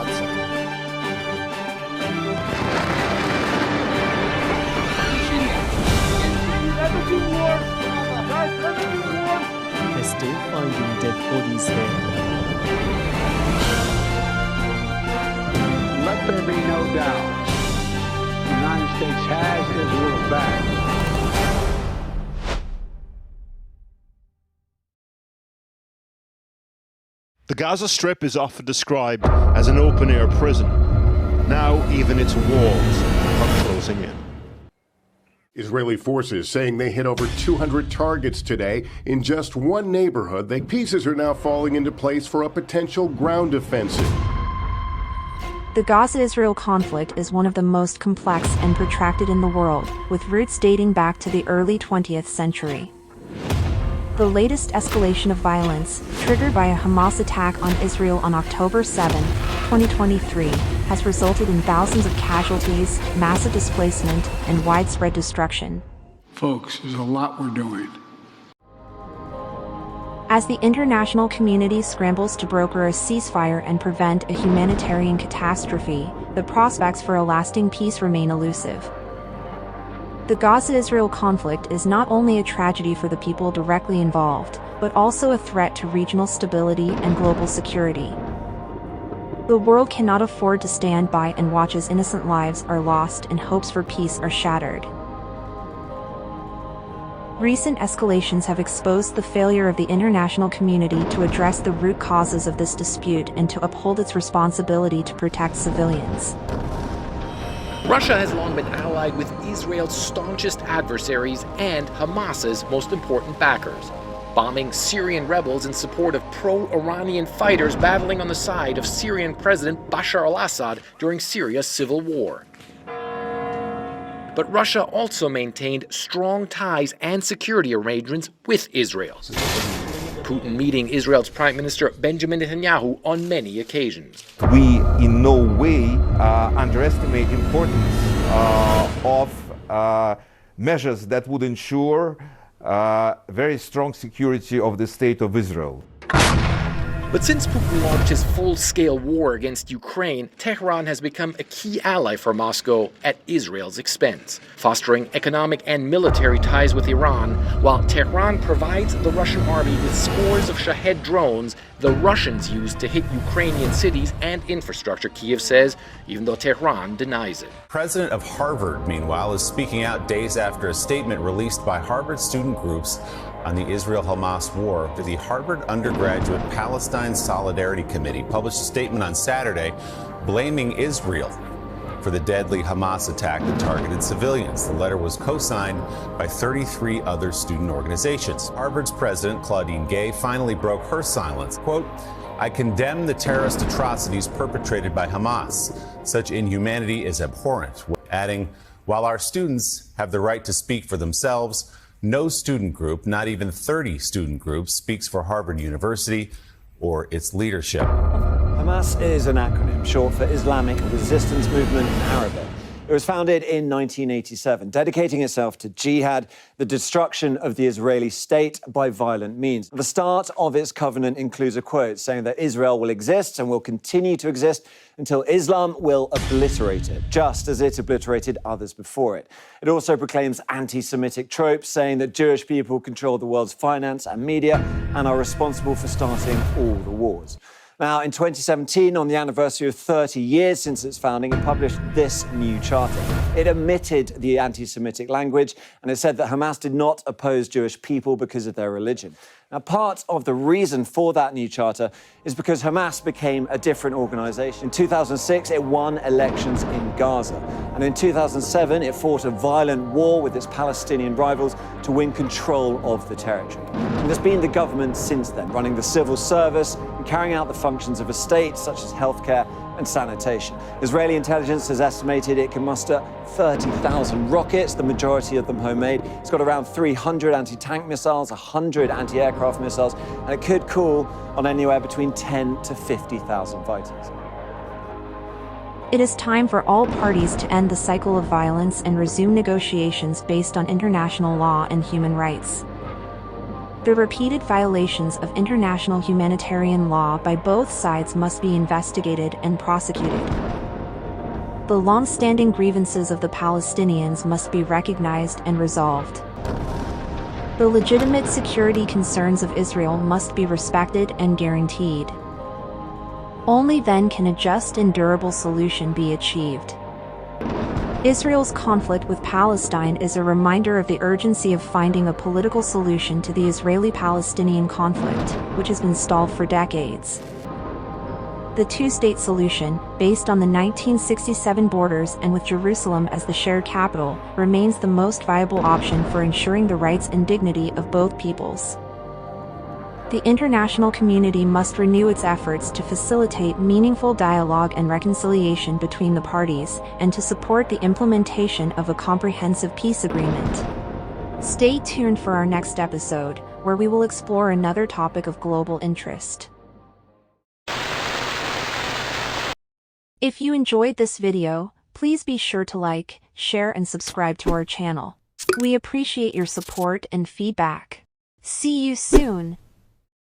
piazza. They're still finding dead bodies here. Let there be no doubt. The United States has Israel's back. The Gaza Strip is often described as an open-air prison. Now even its walls are closing in. Israeli forces saying they hit over 200 targets today in just one neighborhood. The pieces are now falling into place for a potential ground offensive. The Gaza-Israel conflict is one of the most complex and protracted in the world, with roots dating back to the early 20th century. The latest escalation of violence, triggered by a Hamas attack on Israel on October 7, 2023, has resulted in thousands of casualties, massive displacement, and widespread destruction. Folks, there's a lot we're doing. As the international community scrambles to broker a ceasefire and prevent a humanitarian catastrophe, the prospects for a lasting peace remain elusive. The Gaza-Israel conflict is not only a tragedy for the people directly involved, but also a threat to regional stability and global security. The world cannot afford to stand by and watch as innocent lives are lost and hopes for peace are shattered. Recent escalations have exposed the failure of the international community to address the root causes of this dispute and to uphold its responsibility to protect civilians. Russia has long been allied with Israel's staunchest adversaries and Hamas's most important backers, bombing Syrian rebels in support of pro-Iranian fighters battling on the side of Syrian President Bashar al-Assad during Syria's civil war. But Russia also maintained strong ties and security arrangements with Israel, Putin meeting Israel's Prime Minister Benjamin Netanyahu on many occasions. We in no way underestimate the importance of measures that would ensure very strong security of the State of Israel. But since Putin launched his full-scale war against Ukraine, Tehran has become a key ally for Moscow at Israel's expense, fostering economic and military ties with Iran, while Tehran provides the Russian army with scores of Shahed drones the Russians used to hit Ukrainian cities and infrastructure, Kyiv says, even though Tehran denies it. President of Harvard, meanwhile, is speaking out days after a statement released by Harvard student groups on the Israel-Hamas war. The Harvard Undergraduate Palestine Solidarity Committee published a statement on Saturday blaming Israel for the deadly Hamas attack that targeted civilians. The letter was co-signed by 33 other student organizations. Harvard's president, Claudine Gay, finally broke her silence. Quote, "I condemn the terrorist atrocities perpetrated by Hamas. Such inhumanity is abhorrent," adding, "While our students have the right to speak for themselves, no student group, not even 30 student groups, speaks for Harvard University or its leadership." Hamas is an acronym short for Islamic Resistance Movement in Arabic. It was founded in 1987, dedicating itself to jihad, the destruction of the Israeli state by violent means. The start of its covenant includes a quote saying that Israel will exist and will continue to exist until Islam will obliterate it, just as it obliterated others before it. It also proclaims anti-Semitic tropes, saying that Jewish people control the world's finance and media and are responsible for starting all the wars. Now, in 2017, on the anniversary of 30 years since its founding, it published this new charter. It omitted the anti-Semitic language, and it said that Hamas did not oppose Jewish people because of their religion. Now, part of the reason for that new charter is because Hamas became a different organization. In 2006, it won elections in Gaza. And in 2007, it fought a violent war with its Palestinian rivals to win control of the territory. And there's been the government since then, running the civil service and carrying out the functions of a state, such as healthcare and sanitation. Israeli intelligence has estimated it can muster 30,000 rockets, the majority of them homemade. It's got around 300 anti-tank missiles, 100 anti-aircraft missiles, and it could call on anywhere between 10 to 50,000 fighters. It is time for all parties to end the cycle of violence and resume negotiations based on international law and human rights. The repeated violations of international humanitarian law by both sides must be investigated and prosecuted. The long-standing grievances of the Palestinians must be recognized and resolved. The legitimate security concerns of Israel must be respected and guaranteed. Only then can a just and durable solution be achieved. Israel's conflict with Palestine is a reminder of the urgency of finding a political solution to the Israeli-Palestinian conflict, which has been stalled for decades. The two-state solution, based on the 1967 borders and with Jerusalem as the shared capital, remains the most viable option for ensuring the rights and dignity of both peoples. The international community must renew its efforts to facilitate meaningful dialogue and reconciliation between the parties, and to support the implementation of a comprehensive peace agreement. Stay tuned for our next episode, where we will explore another topic of global interest. If you enjoyed this video, please be sure to like, share, and subscribe to our channel. We appreciate your support and feedback. See you soon!